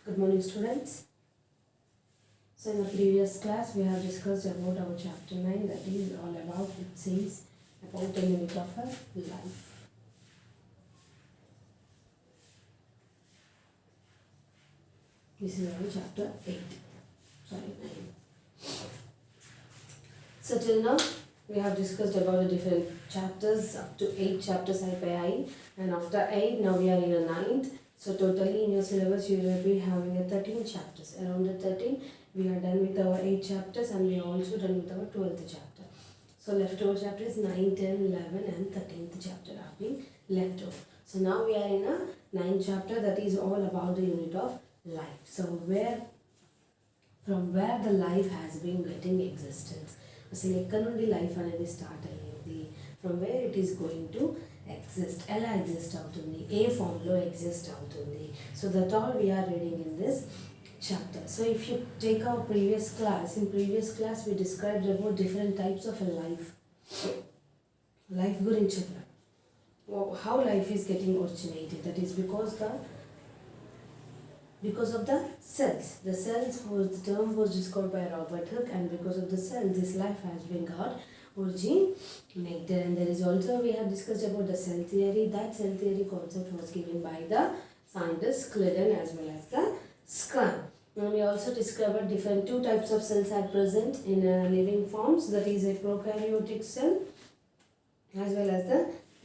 Good morning, students. So in the previous class we have discussed about our chapter 9, that is all about, it says about the unit of a life. This is our chapter 8, sorry 9. So till now we have discussed about the different chapters, up to 8 chapters I by I, and after 8 now we are in a 9th. So totally in your syllabus you will be having a 13 chapters. Around the 13 we are done with our 8 chapters and we are also done with our 12th chapter. So leftover chapter is 9, 10, 11 and 13th chapter are being left over. So now we are in a 9th chapter, that is all about the unit of life. So from where the life has been getting existence. అసలు ఎక్కడ నుండి life అనేది start అయ్యింది, from where it is going to exist, ఎలా exist అవుతుంది, ఏ ఫామ్లో exist అవుతుంది. So that all we are reading in this chapter. So if you take our previous class, in previous class we described about different types of a life gurinchi cheppa, how life is getting originated, that is because of the cells. The cells was, the term was discovered by Robert Hooke, and because of the cells this life has been got originated. And there is also, we have discussed about the cell theory. That cell theory concept was given by the scientists Claydon as well as the Schramm. And we also discovered different 2 types of cells are present in living forms, that is a prokaryotic cell as well as the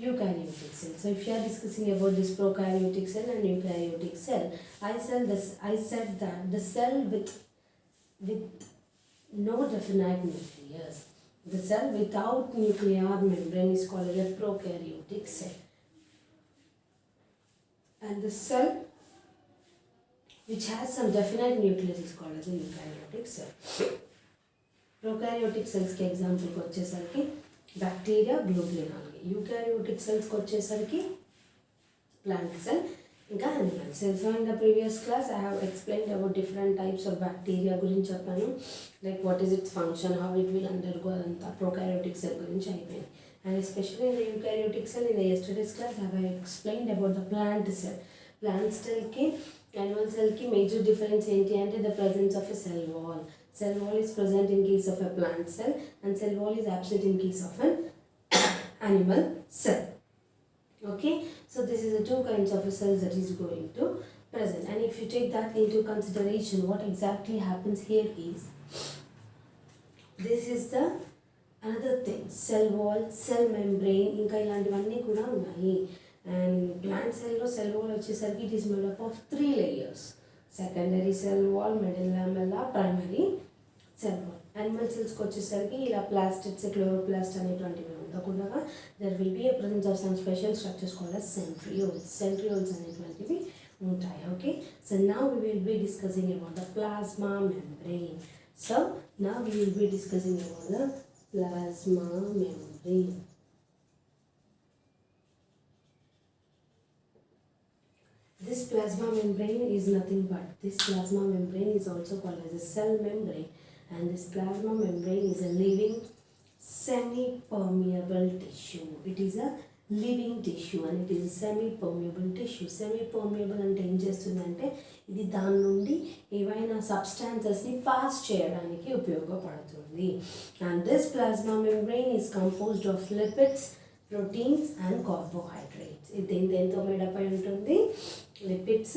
eukaryotic cell. So if you are discussing about this prokaryotic cell and eukaryotic cell, I said that the cell with no definite nucleus, the cell without nuclear membrane is called a prokaryotic cell, and the cell which has some definite nucleus is called as a eukaryotic cell. Prokaryotic cells के example को వచ్చేసరికి bacteria, గ్లూబ్లిన్ algae. Eukaryotic సెల్స్కి వచ్చేసరికి plant cell ఇంకా animal cell. So in the previous class I have explained about different types of bacteria గురించి చెప్పాను, like what is its function, how it will undergo, అదంతా ప్రోకారియోటిక్ సెల్ గురించి అయిపోయింది. And especially in the eukaryotic cell in the yesterday's class I have explained about the plant cell. Plant సెల్కి animal cell ki major difference enti ante the presence of a cell wall. Cell wall is present in case of a plant cell and cell wall is absent in case of an animal cell. Okay, so this is the 2 kinds of cells that is going to present. And if you take that into consideration, what exactly happens here is, this is the another thing, cell wall, cell membrane, ఇంకా ఇలాంటివన్నీ కూడా ఉన్నాయి. And plant cell lo cell wall vachesariki it is made up of 3 layers: secondary cell wall, middle lamella, primary cell wall. Animal cells ko vachesariki ila plastids, chloroplast అనేటువంటివి ఉండకుండా there will be a presence of some special structures called as centrioles. Centrioles అనేటువంటివి ఉంటాయి. Okay, so now we will be discussing about the plasma membrane. So now we will be discussing about the plasma membrane. This plasma membrane is nothing but, this plasma membrane is also called as a cell membrane, and this plasma membrane is a living semi-permeable tissue. It is a living tissue and it is a semi-permeable tissue. Semi-permeable అంటే ఏం చేస్తుందంటే ఇది దాని నుండి ఏవైనా సబ్స్టాన్సెస్ని pass చేయడానికి ఉపయోగపడుతుంది. And this plasma membrane is composed of lipids, proteins and carbohydrates. ఇది దేంతో మేడప్ అయి ఉంటుంది? Lipids,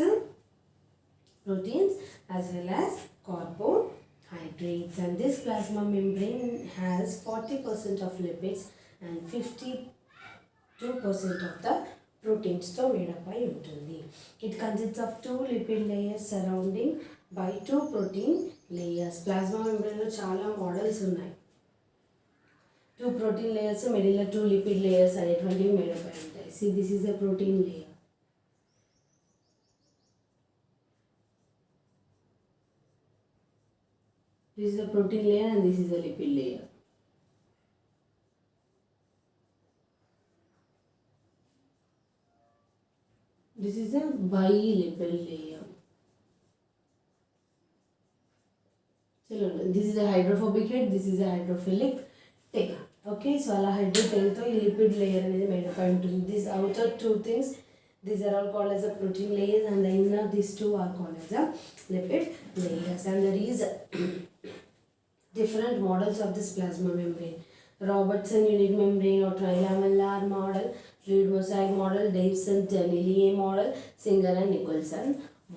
proteins as well as carbohydrates. And this plasma membrane has 40% of lipids and 52% of the proteins తో మేడప్ అయి ఉంటుంది. It consists of 2 lipid layers surrounding by 2 protein layers. Plasma membrane లో చాలా models ఉన్నాయి. 2 protein layers, middle 2 lipid layers అనేటువంటివి made up అయి ఉంటాయి. See, this is a protein layer. This is a protein layer and this is a lipid layer. This is a bilipid layer. This is a hydrophobic head, this is a hydrophilic tail. Okay, so ala hydrophilic to lipid layer అనేది made up అయి ఉంటుంది. These outer 2 things These are all called as a protein layers, and the inner these two are called as a lipid layers. And there is different models of this plasma membrane. Robertson unit membrane or trilamellar model, fluid mosaic model, Davison Danieli model, Singer and Nicholson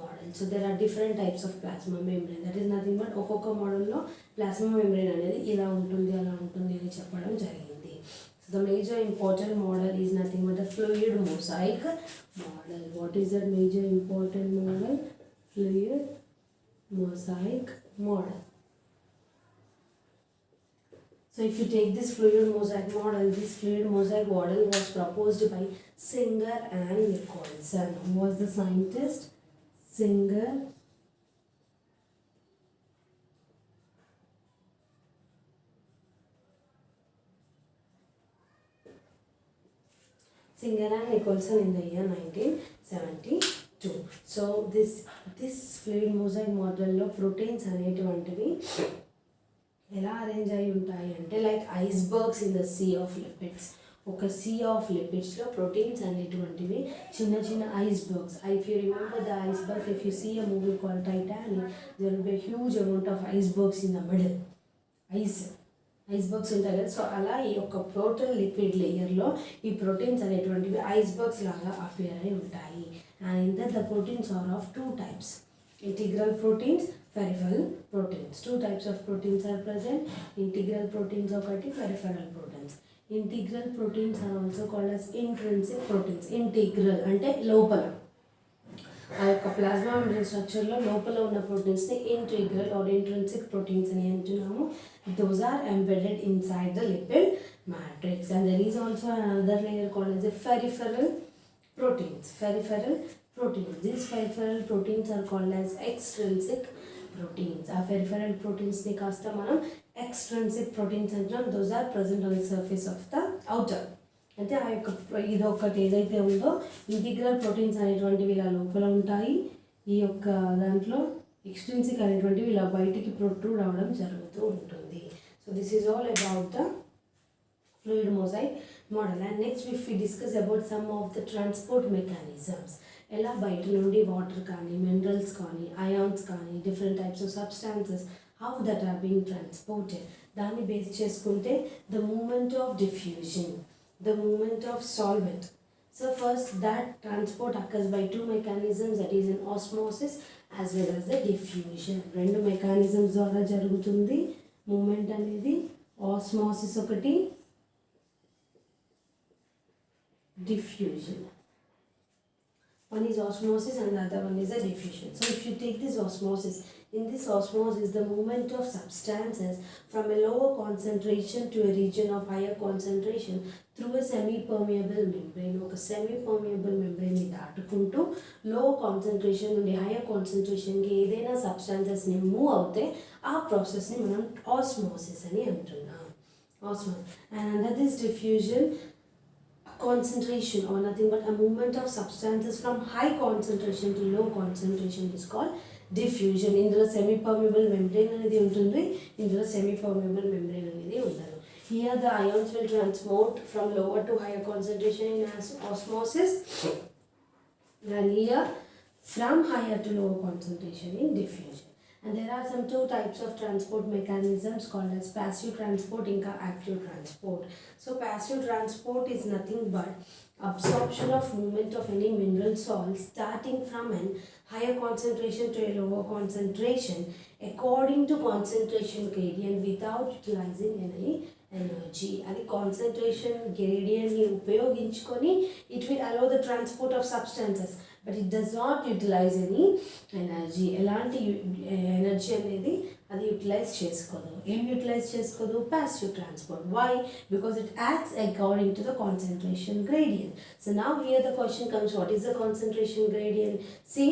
model. So there are different types of plasma membrane. That is nothing but ఒక్కొక్క మోడల్లో plasma membrane అనేది ఇలా ఉంటుంది అలా ఉంటుంది అని చెప్పడం జరిగింది. So the major important model is nothing but the fluid mosaic model. What is that major important model? Fluid mosaic model. So if you take this fluid mosaic model, this fluid mosaic model was proposed by Singer and Nicholson. Who was the scientist? Singer and Nicholson in the year 1972. So this fluid mosaic model లో proteins అనేటువంటివి ఎలా arrange అయి ఉంటాయి అంటే like icebergs in the sea of lipids. ఒక sea of లిపిడ్స్లో proteins అనేటువంటివి చిన్న చిన్న icebergs. If you remember the iceberg, if you see a movie call Titanic, there will be huge amount of icebergs in the middle. Icebergs ఉంటాయి కదా. So అలా ఈ యొక్క ప్రోటీన్ లిపిడ్ లేయర్లో ఈ ప్రోటీన్స్ అనేటువంటివి ఐస్బర్గ్స్ లాగా అపియర్ అయి ఉంటాయి. And in that the proteins are of two types, integral proteins, peripheral proteins. Two types of proteins are present, integral proteins ఒకటి, peripheral proteins. Integral proteins are also called as intrinsic proteins. Integral అంటే లోపల, ఆ యొక్క plasma membrane స్ట్రక్చర్లో లోపల ఉన్న ప్రోటీన్స్ని integral are intrinsic proteins అని అంటున్నాము. Those are embedded inside the lipid matrix. And there is also another layer called as the peripheral proteins. Peripheral proteins. These peripheral proteins are called as extrinsic proteins. Our peripheral proteins ni kasta manam extrinsic proteins antam. Those are present on the surface of the outer. అంటే ఆ యొక్క ఇది ఒకటి ఏదైతే ఉందో integral proteins అనేటువంటివి ఇలా లోపల ఉంటాయి. ఈ యొక్క దాంట్లో ఎక్స్ట్రిన్సిక్ అనేటువంటివి ఇలా బయటికి ప్రొట్రూడ్ అవ్వడం జరుగుతూ ఉంటుంది. So this is all about the fluid mosaic model. And next if we discuss about some of the transport mechanisms, ఎలా బయట నుండి వాటర్ కానీ మినరల్స్ కానీ అయాన్స్ కానీ different types of substances how that are being transported, దాన్ని base చేసుకుంటే the movement of diffusion, the movement of solvent. So first that transport occurs by two mechanisms, that is in osmosis as well as the diffusion. రెండు mechanisms ద్వారా జరుగుతుంది moment అనేది. Osmosis ఒకటి, diffusion. One is osmosis and the other one is a diffusion. So if you take this osmosis, in this osmosis the movement of substances from a lower concentration to a region of higher concentration through a semi-permeable membrane. ఒక semi-permeable membrane ని దాటుకుంటూ లో concentration నుండి hire కాన్సన్ట్రేషన్కి ఏదైనా సబ్స్టాన్సెస్ని move అవుతే ఆ ప్రాసెస్ని మనం ఆస్మోసిస్ అని అంటున్నాం. Osmosis. And under this diffusion, concentration or nothing but a movement of substances from high concentration to low concentration is called diffusion. ఇందులో సెమీ పర్మిబుల్ మెంబ్రెయిన్ అనేది ఉంటుంది, ఇందులో సెమీ పర్మిబుల్ మెంబ్రెయిన్ అనేది ఉండదు. Here the ions will transport from lower to higher concentration in osmosis, and here from higher to lower concentration in diffusion. And there are some two types of transport mechanisms called as passive transport and active transport. So passive transport is nothing but absorption of movement of any mineral salt starting from an higher concentration to a lower concentration according to concentration gradient without utilizing any energy. అది concentration gradient ని ఉపయోగించుకొని it will allow the transport of substances, but it does not utilize any energy. ఎలాంటి energy అనేది అది utilise చేసుకోదు. ఏం utilise చేసుకోదు? Passive transport. Why? Because it acts according to the concentration gradient. So now here the question comes, what is the concentration gradient? See,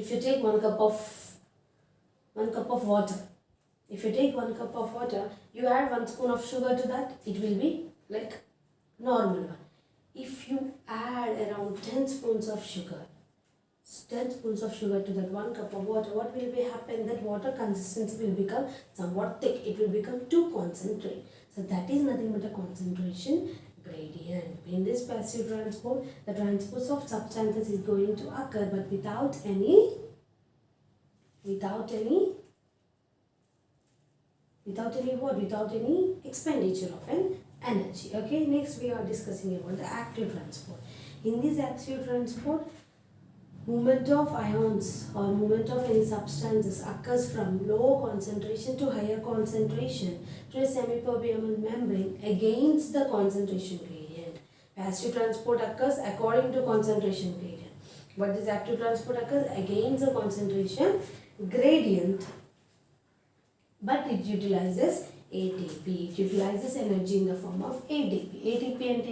if you take one cup of water, if you take 1 cup of water, you add 1 spoon of sugar to that, it will be like normal one. If you add around 10 spoons of sugar, 10 spoons of sugar to that 1 cup of water, what will be happen? That water consistency will become somewhat thick. It will become too concentrated. So that is nothing but a concentration gradient. In this passive transport, the transport of substances is going to occur, but without any what? Without any expenditure of an energy. Okay, next we are discussing about the active transport. In this active transport, movement of ions or movement of any substances occurs from low concentration to higher concentration through a semipermeable membrane against the concentration gradient. Passive transport occurs according to concentration gradient, but this active transport occurs against the concentration gradient, but it utilizes ATP. It utilizes energy in the form of ATP. ATP and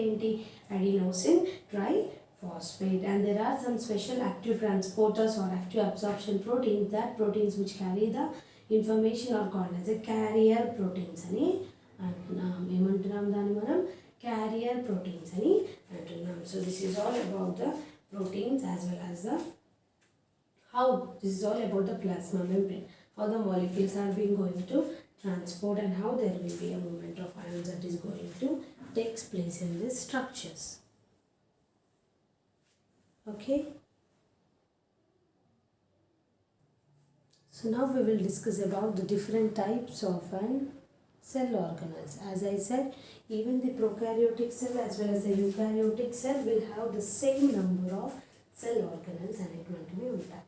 adenosine triphosphate. And there are some special active transporters or active absorption proteins. That proteins which carry the information are called as a carrier proteins అని అంటున్నాం. ఏమంటున్నాం దాన్ని మనం carrier proteins అని అంటున్నాం. So this is all about the proteins as well as the how this is all about the plasma membrane, how the molecules are being going to transport and how there will be a movement of ions that is going to takes place in these structures. Okay, so now we will discuss about the different types of an cell organelles. As I said, even the prokaryotic cell as well as the eukaryotic cell will have the same number of cell organelles అనేటువంటివి ఉంటాయి.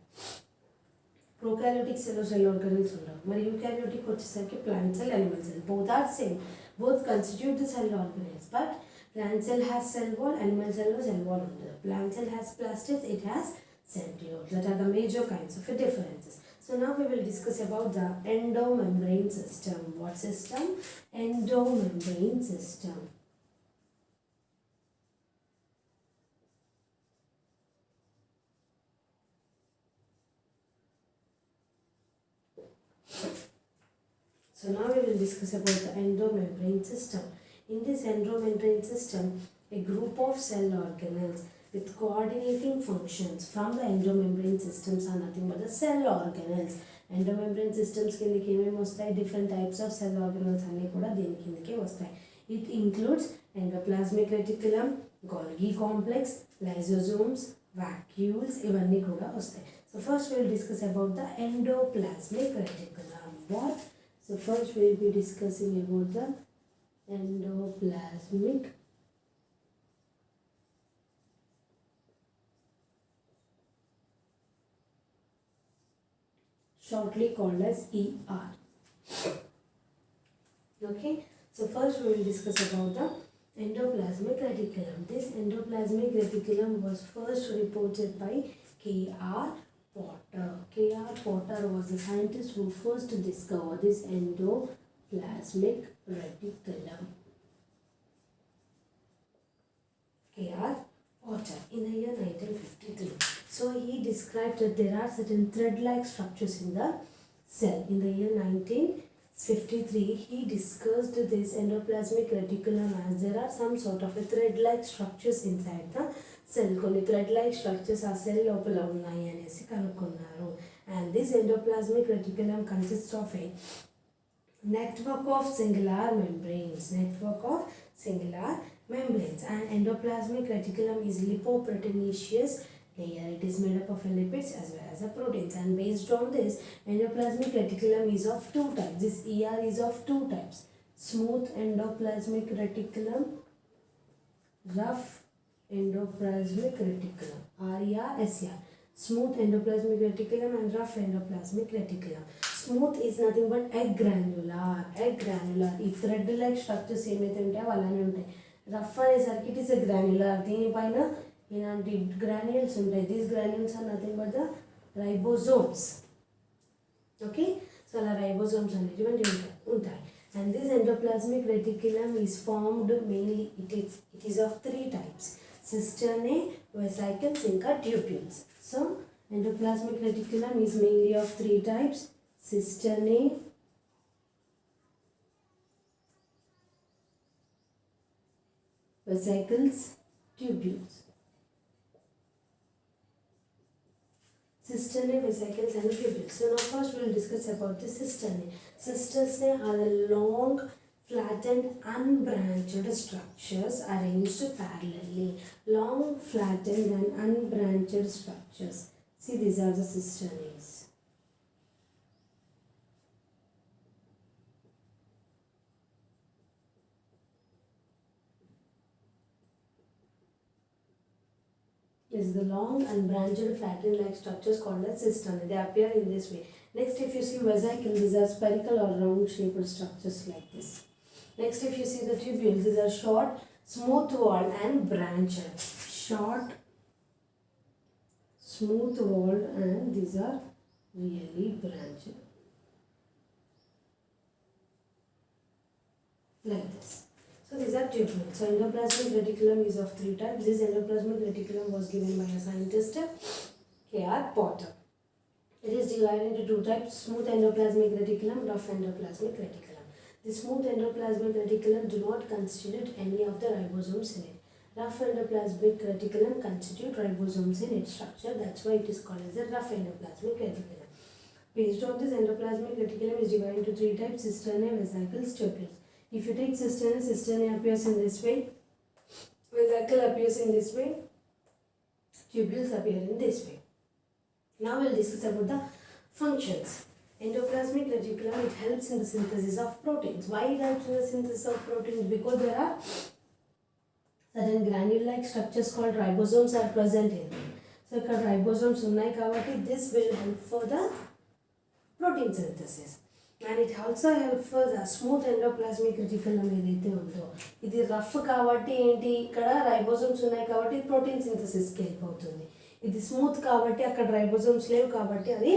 Prokaryotic cell organelles ఉండవు. మరి eukaryotic వచ్చేసరికి plant cell, animal cell. Both are same. Both constitute the cell organelles. But plant cell has cell wall, animal cell cell wall ఉండదు. Plant cell has plastids, it has centrioles. That are the major kinds of differences. So now we will discuss about the endomembrane system. What system? Endomembrane system. So now we will discuss about the endomembrane system. In this endomembrane system, a group of cell organelles with coordinating functions from the endomembrane systems are nothing but the cell organelles. Endomembrane systems కిందకి ఏమేమి వస్తాయి? Different types of cell organelles అన్నీ కూడా దీని కిందకే వస్తాయి. It includes endoplasmic reticulum, Golgi complex, lysosomes, vacuoles ఇవన్నీ కూడా వస్తాయి. So first we will discuss about the endoplasmic reticulum. What? So first we will be discussing about the endoplasmic shortly called as ER. Okay, so first we will discuss about the endoplasmic reticulum. This endoplasmic reticulum was first reported by K.R. Potter. K.R. Potter was the scientist who first discovered this endoplasmic reticulum. K.R. Potter in the year 1953. So he described that there are certain thread-like structures in the cell. In the year 1953, he discussed this endoplasmic reticulum as there are some sort of a thread-like structures inside the cell. కొన్ని thread-like structures ఆ cell లోపల ఉన్నాయి అనేసి కనుక్కున్నారు. And this endoplasmic reticulum consists of a network of singular membranes. And endoplasmic reticulum is lipoproteinaceous layer. It is made up of lipids as well as proteins. And based on this, endoplasmic reticulum is of two types. This ER is of two types. Smooth endoplasmic reticulum, rough endoplasmic reticulum. RER. Smooth endoplasmic reticulum and rough endoplasmic reticulum. Smooth is nothing but egg granular. ఈ thread like structures ఏమైతే ఉంటాయో అలానే ఉంటాయి. Rough అనేసరికి it is a granular. దీనిపైన ఇలాంటి granules ఉంటాయి. These granules are nothing but the ribosomes. Okay, so అలా రైబోజోమ్స్ అనేటువంటి ఉంటాయి. And this endoplasmic reticulum is formed mainly, it is of three types: cisternae, vesicles, ఇంకా tubules. So endoplasmic reticulum is mainly of three types: cisternae, vesicles, tubules. Cisternae, vesicles and tubules. So now first we will discuss about the cisternae. Cisternae are the long flattened unbranched structures arranged parallelly. Long flattened and unbranched structures. See, these are the cisternae. Is the long unbranched flattened like structures called as cisternae. They appear in this way. Next, if you see vesicle, these are spherical or round shaped structures like this. Next, if you see the tubules, these are short, smooth walled and branched. Short, smooth walled, and these are really branched. Like this. So these are tubules. So endoplasmic reticulum is of 3 types. This endoplasmic reticulum was given by a scientist, K.R. Potter. It is divided into 2 types: smooth endoplasmic reticulum, rough endoplasmic reticulum. The smooth endoplasmic reticulum do not constitute any of the ribosomes in it. Rough endoplasmic reticulum constitute ribosomes in its structure. That's why it is called as a rough endoplasmic reticulum. Based on this, endoplasmic reticulum is divided into 3 types: cisternae, vesicles, tubules. If you take cisternae, cisternae appears in this way, vesicle appears in this way, tubules appear in this way. Now we'll discuss about the functions. Endoplasmic reticulum, it helps in the synthesis of proteins. Why it helps in the synthesis of proteins? Because there are certain granule-like structures called ribosomes are present in them. So, ఇక్కడ ribosomes ఉన్నాయి కాబట్టి this will help for the protein synthesis. And it also helps for the smooth endoplasmic reticulum ఏదైతే ఉందో ఇది rough కాబట్టి ఏంటి ఇక్కడ ribosomes ఉన్నాయి కాబట్టి ప్రోటీన్ సింథసిస్కి వెళ్ళిపోతుంది. ఇది స్మూత్ కాబట్టి అక్కడ రైబోజోమ్స్ లేవు కాబట్టి అది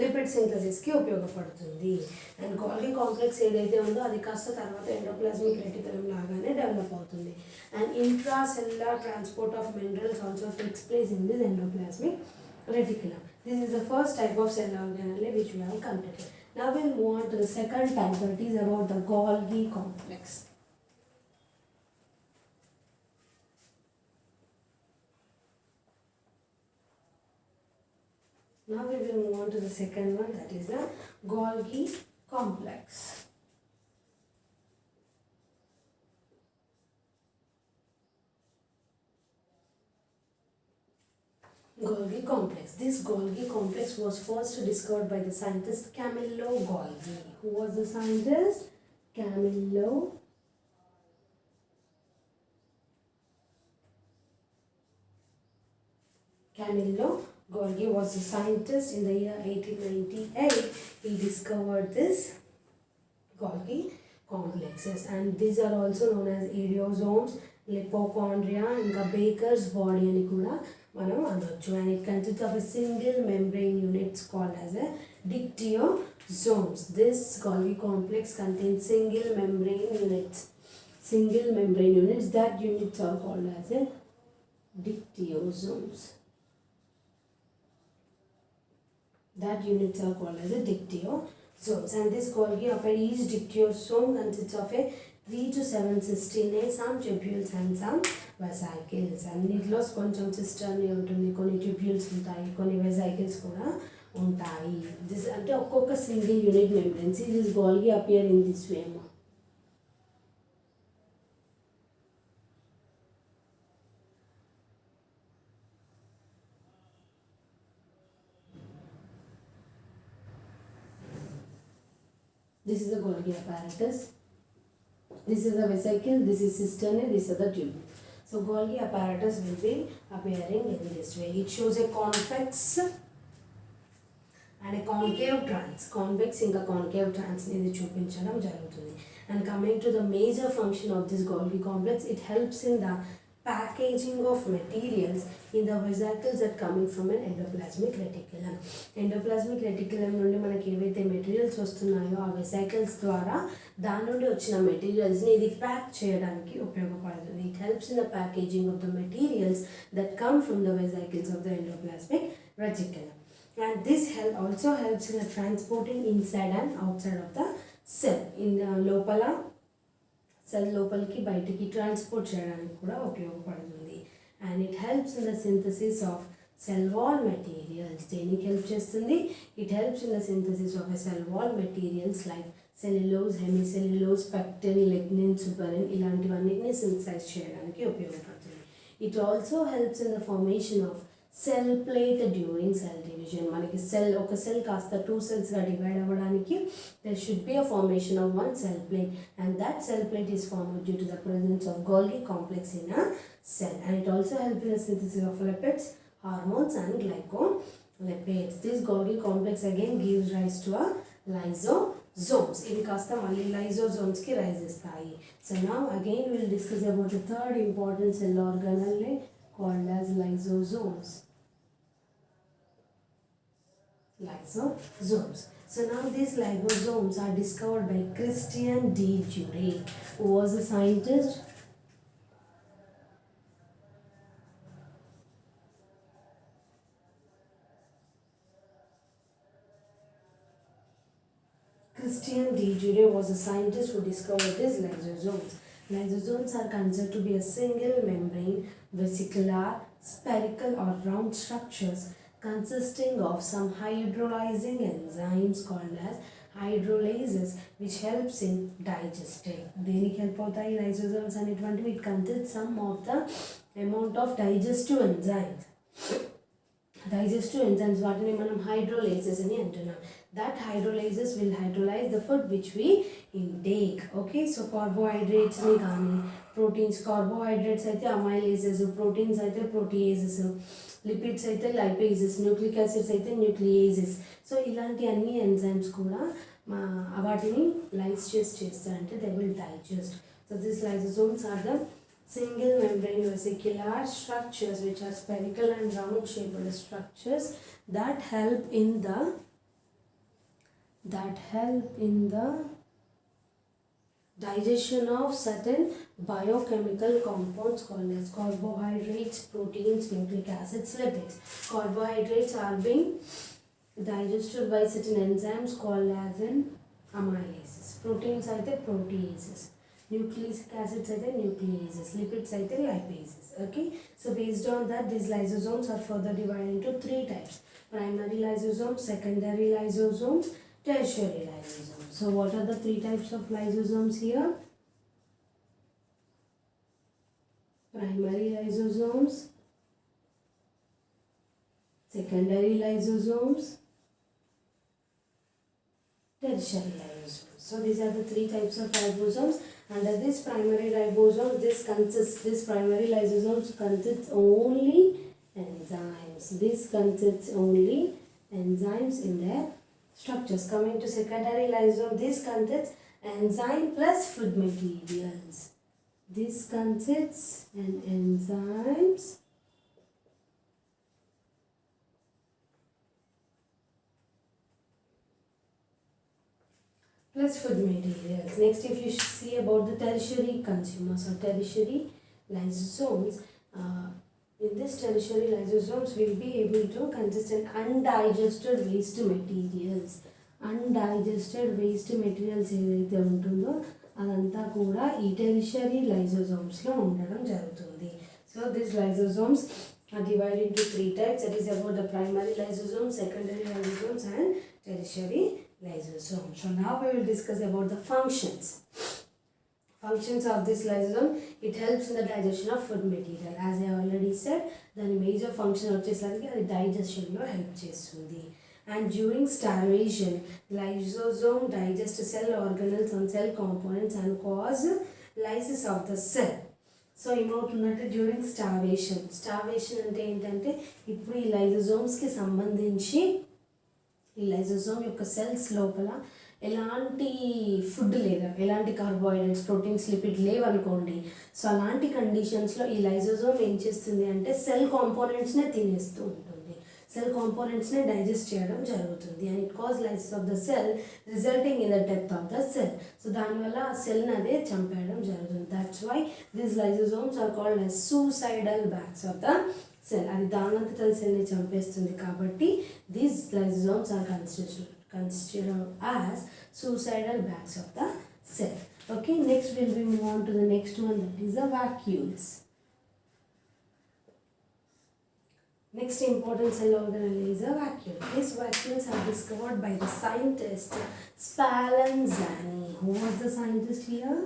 లిపిడ్ సింథసిస్కి ఉపయోగపడుతుంది. అండ్ గోల్గి కాంప్లెక్స్ ఏదైతే ఉందో అది కాస్త తర్వాత ఎండోప్లాస్మిక్ రెటికులం లాగానే డెవలప్ అవుతుంది. And intra cellular transport of minerals also takes place in this endoplasmic reticulum. This is the first type of cell organelle which we have completed. Now we will move on to the second type, that is about the Golgi complex. Now we will move on to the second one, that is the Golgi complex. Golgi complex. This Golgi complex was first discovered by the scientist Camillo Golgi. Who was the scientist? Camillo Golgi was a scientist in the year 1898. He discovered this Golgi complexes, and these are also known as idiosomes, lipochondria, ఇంకా Baker's body అని కూడా మనం అనొచ్చు. And it consists of a single membrane units called as a dictyosomes. This Golgi complex contains single membrane units. That units are called as a dictyosomes. And this Golgi, each dictyosome consists of a 3 to 7 cisternae, some tubules and some vesicles. అన్నిట్లో కొంచెం సిస్టర్ని ఉంటుంది, కొన్ని tubules ఉంటాయి, కొన్ని వెసైకిల్స్ కూడా ఉంటాయి. This అంటే ఒక్కొక్క single unit membranes. This Golgi appear in this way. This is the Golgi apparatus. This is the vesicle, this is cisternae, this is the tube. So Golgi apparatus will be appearing in this way. It shows a convex and a concave trans. Convex ఇంకా concave trans ఇది చూపించడం జరుగుతుంది. And coming to the major function of this Golgi complex, it helps in the packaging of materials in the vesicles that coming from an endoplasmic reticulum. Endoplasmic reticulum నుండి మనకి ఏవైతే materials వస్తున్నాయో ఆ వెసైకిల్స్ ద్వారా దాని నుండి వచ్చిన మెటీరియల్స్ని ఇది ప్యాక్ చేయడానికి ఉపయోగపడుతుంది. It helps in the packaging of the materials that come from the వెసైకిల్స్ of the endoplasmic reticulum. And this also helps in the transporting inside and outside of the cell. In the లోపల cell లోపలికి బయటికి transport చేయడానికి కూడా ఉపయోగపడుతుంది. And it helps in the synthesis of cell wall materials. దేనికి help చేస్తుంది? It helps in the synthesis of a cell wall materials like cellulose, hemicellulose, pectin, lignin, suberin ఇలాంటివన్నిటిని synthesise చేయడానికి ఉపయోగపడుతుంది. It also helps in the formation of cell plate during cell division. మనకి ఒక cell కాస్త 2 సెల్స్గా divide అవ్వడానికి there should be a formation of one cell plate, and that cell plate is formed due to the presence of Golgi complex in a cell, and it also helps in the synthesis of lipids, hormones and glycolipids. This Golgi complex again gives rise to a lysosomes. ఇవి కాస్త మళ్ళీ లైజోజోమ్స్కి rise ఇస్తాయి. So now again we will discuss about the third important cell organelle called as lysosomes. So now these lysosomes are discovered by Christian D. Jure, who was a scientist. Christian D. Jure was a scientist who discovered these lysosomes. Lysosomes are considered to be a single membrane, vesicular, spherical or round structures consisting of some hydrolyzing enzymes called as hydrolases, which helps in digesting. దేనికి help అవుతాయి lysosomes అనేటువంటివి? It contains some of the amount of digestive enzymes. వాటిని మనం hydrolases అని అంటున్నాం. That hydrolases will hydrolyze the food which we intake. Okay, so carbohydrates ni gaani, proteins, carbohydrates aithe amylases, proteins aithe proteases, lipids aithe lipases, nucleic acids aithe nucleases. So ilanti anni enzymes kuda వాటిని lyse చేస్తారంటే they will digest. So these lysosomes are the single membrane vesicular structures which are spherical and round shaped structures that help in the digestion of certain biochemical compounds called as carbohydrates, proteins, nucleic acids, lipids. Carbohydrates are being digested by certain enzymes called as in amylases. Proteins are the proteases. Nucleic acids are the nucleases. Lipids are the lipases. Okay, so based on that, these lysosomes are further divided into 3 types: primary lysosomes, secondary lysosomes, tertiary lysosomes. So what are the 3 types of lysosomes here? Primary lysosomes, secondary lysosomes, tertiary lysosomes. So these are the 3 types of ribosomes. Under this primary ribosome, this primary lysosomes consists only enzymes. This consists only enzymes in their structures. Coming to secondary lysosome, this consists enzyme plus food materials. This consists in enzymes plus food materials. Next, if you see about the tertiary consumers or tertiary lysosomes, in this tertiary lysosomes will be able to consist in undigested waste materials. Undigested waste materials ఏదైతే ఉంటుందో అదంతా కూడా ఈ tertiary లైజోజోమ్స్లో ఉండడం జరుగుతుంది. So this lysosomes are divided into 3 types. That is about the primary lysosomes, secondary lysosomes and tertiary lysosomes. So now we will discuss about the functions. Functions of this lysosome, it helps in the digestion of food material. As I already said, the major function వచ్చేసరికి అది డైజెషన్లో help చేస్తుంది. And during starvation, lysosome digest cell organelles and cell components and cause lysis of the cell. So ఏమవుతుందంటే during starvation అంటే ఏంటంటే ఇప్పుడు ఈ లైజోజోమ్స్కి సంబంధించి ఈ లైజోజోమ్ యొక్క సెల్స్ లోపల ఎలాంటి ఫుడ్ లేదా ఎలాంటి కార్బోహైడ్రేట్స్, ప్రోటీన్స్, లిపిడ్ లేవనుకోండి. సో అలాంటి కండిషన్స్లో ఈ లైజోజోమ్ ఏం చేస్తుంది అంటే సెల్ కాంపోనెంట్స్నే తినేస్తూ ఉంటుంది, సెల్ కాంపోనెంట్స్నే డైజెస్ట్ చేయడం జరుగుతుంది. And it cause lysis of the cell resulting in the death of the cell. So దానివల్ల ఆ సెల్ని అదే చంపేయడం జరుగుతుంది. That's why these lysosomes are called as suicidal bags of the cell. అది దానంతట సెల్ని చంపేస్తుంది కాబట్టి these lysosomes are considered as suicidal bags of the cell. Okay, next we'll be move on to the next one, that is the vacuoles. Next important cell organelle is a vacuole. These vacuoles are discovered by the scientist Spallanzani. Who was the scientist here?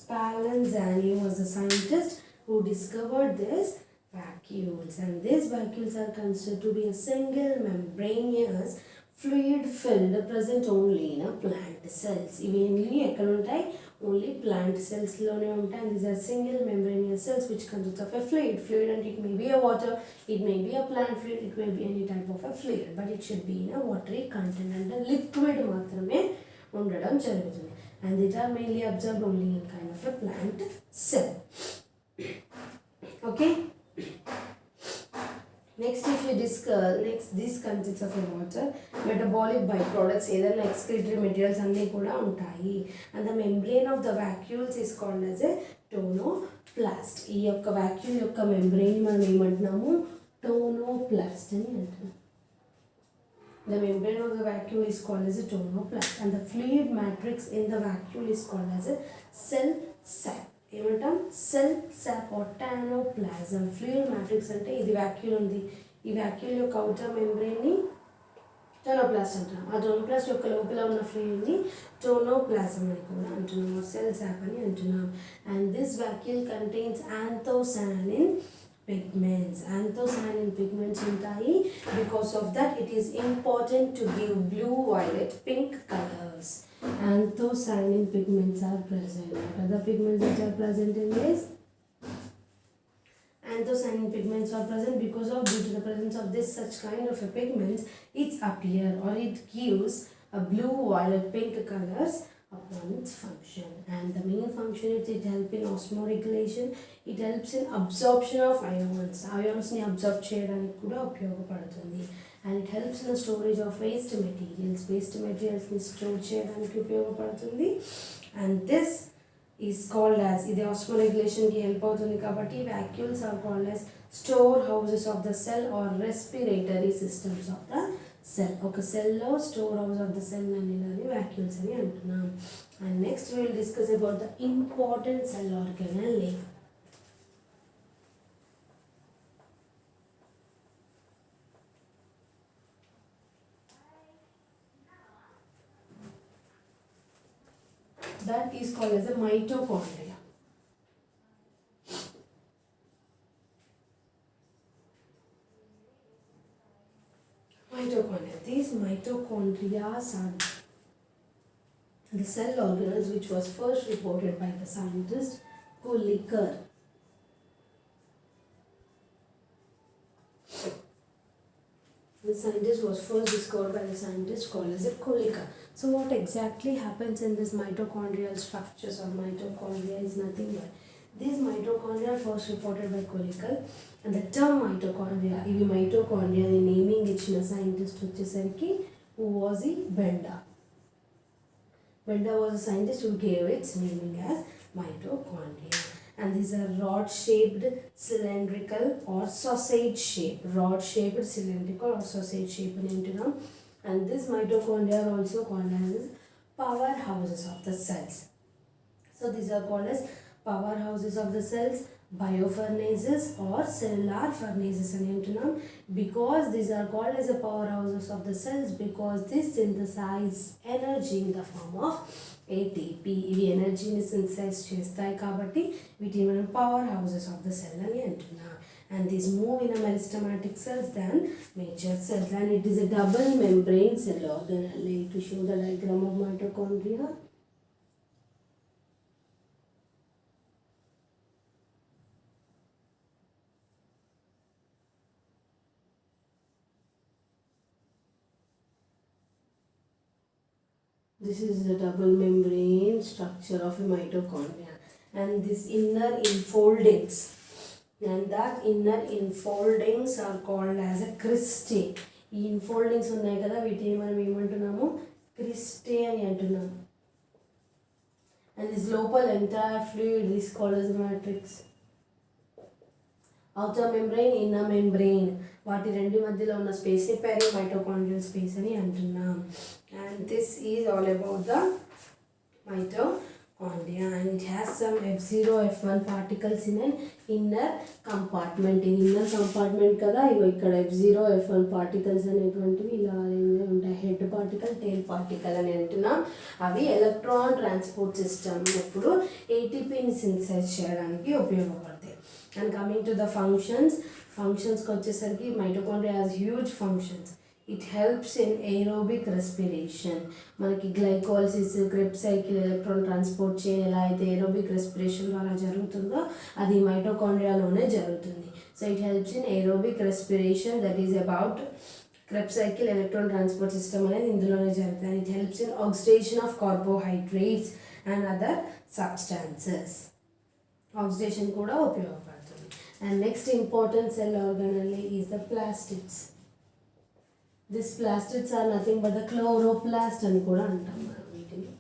Spallanzani was the scientist who discovered this vacuoles, and these vacuoles are considered to be a single membranous fluid filled present only in a plant cells. Mainly ఎక్కడ ఉంటాయి? Only plant cells లోనే ఉంటాయి, and these are single membranous cells which consists of a fluid. Fluid, and it may be a water, it may be a plant fluid, it may be any type of a fluid, but it should be in a watery content, and a liquid మాత్రమే ఉండడం జరుగుతుంది. And these are mainly observed only in kind of a plant cell. Okay. Next, if you discuss, this consists of a water, metabolic byproducts, ఏదైనా excretory materials అన్నీ కూడా ఉంటాయి, and the membrane of the vacuoles is called as a tonoplast. ఈ యొక్క vacuole యొక్క membrane మనం ఏమంటున్నాము? Tonoplast అని అంటున్నాము. The membrane of the vacuole is called as a tonoplast, and the fluid matrix in the vacuole is called as a cell sac. ఏమంటాం? Cell sap or tonoplasm. Fluid matrix అంటే ఇది vacuole ఉంది, ఈ vacuole యొక్క outer మెంబ్రేన్ని tonoplast అంటాం. ఆ tonoplast యొక్క లోపల ఉన్న ఫ్లూయిడ్ని టోనోప్లాజమ్ అని కూడా అంటున్నాం, సెల్ సాప్ అని అంటున్నాం. And this vacuole contains anthocyanin pigments. Anthocyanin pigments ఉంటాయి. Because of that, it is important to give blue, violet, pink colors. Anthocyanin pigments are present. What are the pigments that are present in this? Anthocyanin pigments are present because of due to the presence of this such kind of a pigments, it appear or it gives a blue, violet, pink colors upon its function. And the main function is it helps in osmoregulation, it helps in absorption of ions. Ions ni absorb cheyadaniki kuda upayogapadadundi, and it helps in the storage of waste materials ni store cheyadaniki upayogapadadundi. And this is called as, ఇది osmoregulation ki help అవుతుంది కాబట్టి vacuoles are called as storehouses of the cell or respiratory systems of the cell. ఒక సెల్లో store house of the cell అనేది vacuoles అని అంటున్నాం. And next will discuss about the important cell organelle. That is called as a mitochondria. Mitochondria. These mitochondria are the cell organelles which was first reported by the scientist Kolliker. The scientist was first discovered by the scientist called as a Kolliker. So what exactly happens in this mitochondrial structures or mitochondria is nothing but these mitochondria first reported by Kolliker, and the term mitochondria, ivi mitochondria ni naming ichina scientist vachesariki who was he? Benda. Benda was a scientist who gave its naming as mitochondria. And these are rod-shaped, cylindrical or sausage-shaped. Rod-shaped, cylindrical or sausage-shaped అని అంటున్నాం. And these mitochondria are also called as powerhouses of the cells. So these are called as powerhouses of the cells, biofurnaces or cellular furnaces అని అంటున్నాం. Because these are called as the powerhouses of the cells because they synthesize energy in the form of ATP. ఇవి ఎనర్జీని synthesise చేస్తాయి కాబట్టి వీటిని మనం power houses of the cell అని అంటున్నాం. And these move in a meristematic cells than mature cells, and it is a double membrane cell organelle. To show the diagram of mitochondria, this is the double membrane structure of a mitochondria, and this inner enfoldings, and that inner enfoldings are called as a cristae. ఈ enfoldings ఉన్నాయి కదా వీటిని మనం ఏమంటున్నాము? cristae అని అంటున్నాము. And this లోపల entire fluid is called as a matrix. outer membrane, inner membrane, వాటి రెండు మధ్యలో ఉన్న స్పేస్ ని మైటోకాండ్రియల్ స్పేస్ అని అంటున్నాం. And this is all about the mitochondria. only, and it has some F0 F1 particles in an inner compartment. In inner compartment kada igo ikkada F0 F1 particles అనేటువంటివి ఇలా ఉంటాయి. Head particle tail particle అని అంటున్నాం. అవి electron transport system ఇప్పుడు ఏటీపీని synthesise చేయడానికి ఉపయోగపడతాయి. And coming to the ఫంక్షన్స్కి వచ్చేసరికి mitochondria has huge functions. It helps in aerobic respiration. మనకి glycolysis, Krebs cycle, electron transport chain ఎలా అయితే ఏరోబిక్ రెస్పిరేషన్ ద్వారా జరుగుతుందో అది మైటోకాండ్రియాలోనే జరుగుతుంది. So it helps in aerobic respiration, that is about Krebs cycle, electron transport system అనేది ఇందులోనే జరుగుతుంది. It helps in oxidation of carbohydrates and other substances. Oxidation కూడా ఉపయోగపడుతుంది. And next important cell organelle is the plastids. This plastids are nothing but the chloroplast అని కూడా అంటాం మనం వీటిని.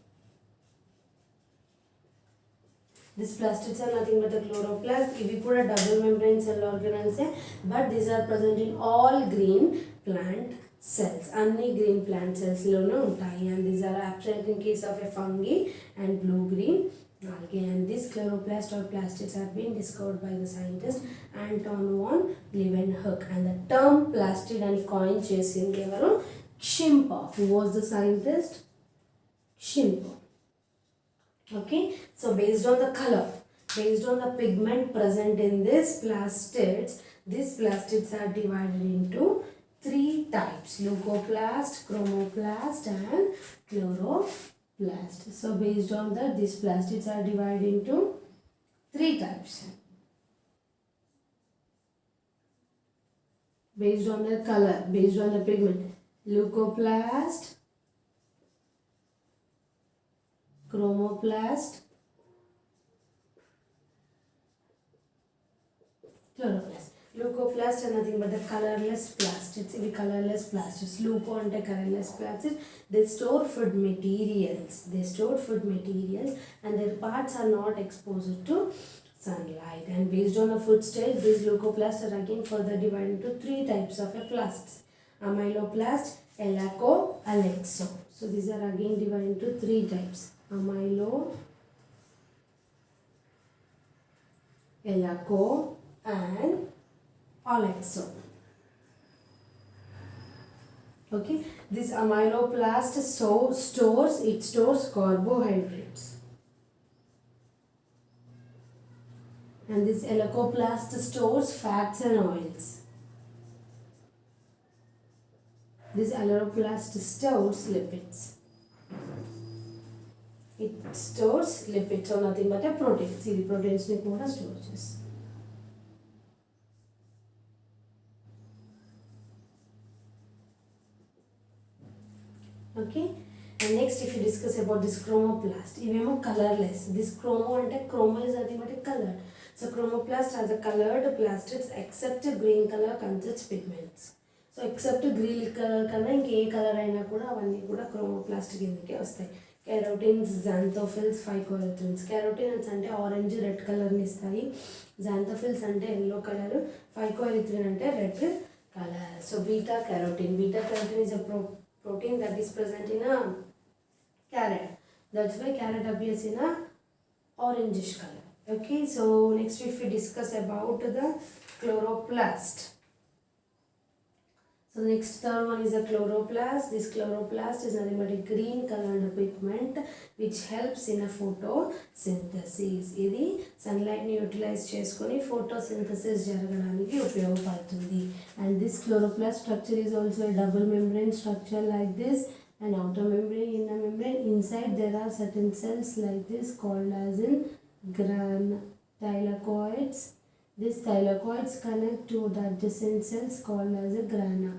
This plastids are nothing but the chloroplast. ఇవి కూడా double membrane cell ఆర్గానల్సే, but these are present in all green plant cells. అన్ని green plant సెల్స్లోనే ఉంటాయి. And these are absent in case of a fungi and blue green algae. And this chloroplast or plastids have been discovered by the scientist Anton von Leeuwenhoek. And the term plastid and coin చేసింది ఎవరు? Kschimpov. Who was the scientist? Kschimpov. Okay, so based on the color, based on the pigment present in these plastids are divided into 3 types: leucoplast, chromoplast and chloroplast. So based on that, these plastids are divided into 3 types based on their color, based on the pigment: leucoplast, chromoplast, chloroplast. Leucoplast are nothing but the colorless plastids. Ivi colorless plastids. Leuco ante colorless plastids. They store food materials. And their parts are not exposed to sunlight. And based on the food stage, these leucoplasts are again further divided into 3 types of plastids: amyloplast, elaco, alexo. So these are again divided into 3 types: amylo, elaco and alexo. Okay, this amyloplast stores carbohydrates, and this elacoplast stores fats and oils. This alloplast stores lipids. It stores lipids, so nothing but a protein. See, the proteins ni kuda store chestadi. Okay, and next if you discuss about this chromoplast, ఇవేమో colourless. This chromo అంటే chromo is nothing but coloured. So chromoplast are the colored plastids except green color consists pigments. So except green colour కన్నా ఇంకే colour అయినా కూడా అవన్నీ కూడా chromoplast కిందకే వస్తాయి. Carotenes, xanthophylls, phycoerythrins. కెరోటిన్స్ అంటే ఆరెంజ్ రెడ్ కలర్ని ఇస్తాయి. జాంతోఫిల్స్ అంటే ఎల్లో కలర్. ఫైకోఎరిథ్రిన్ అంటే red colour. So beta carotene is a protein that is present in a carrot. That's why carrot appears in a orangish color. Okay, so next if we discuss about the chloroplast. So the next third one is a chloroplast. This chloroplast is nothing but a green colored pigment which helps in a photosynthesis. ఇది sunlight ని utilize చేసుకొని photosynthesis జరగడానికి ఉపయోగపడుతుంది. And this chloroplast structure is also a double membrane structure like this, an outer membrane, inner membrane. Inside there are certain cells like this called as in thylakoids. These thylakoids connect to the adjacent cells called as a grana,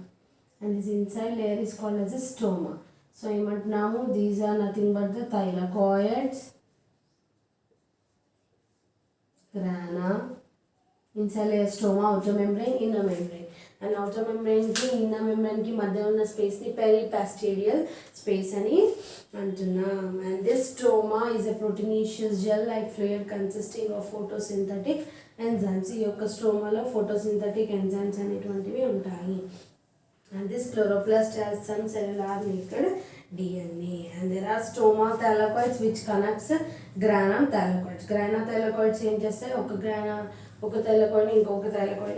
and this inside layer is called as a stroma. So ఏమంటున్నాము, these are nothing but the thylakoids, grana, inside layer stroma, outer membrane, inner membrane. And outer membrane ki inner membrane ki మధ్య ఉన్న space ని peripastidial space అని అంటున్నాం. And this stroma is a proteinaceous gel like fluid consisting of photosynthetic enzymes. ఈ యొక్క స్ట్రోమాలో photosynthetic enzymes అనేటువంటివి ఉంటాయి. And this chloroplast has some cellular naked DNA. And there are stoma thylakoids which connects grana thylakoids. Grana thylakoids ఏం చేస్తాయి, ఒక thylakoid ఇంకొక thylakoid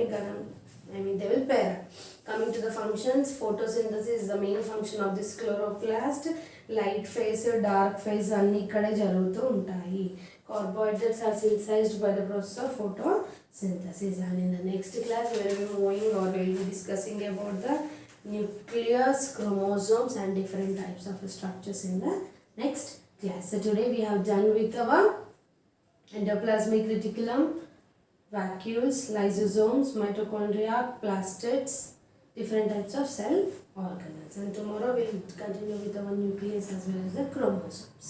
they will pair. Coming to the functions, photosynthesis is the main function of this chloroplast. Light phase, dark phase అన్ని ఇక్కడే జరుగుతూ ఉంటాయి. Carbohydrates are synthesized by the process of photosynthesis. And in the next class we will be moving or we will be discussing about the nucleus, chromosomes and different types of structures in the next class. So today we have done with our endoplasmic reticulum, vacuoles, lysosomes, mitochondria, plastids, different types of cell organelles. And tomorrow we will continue with our nucleus as well as the chromosomes.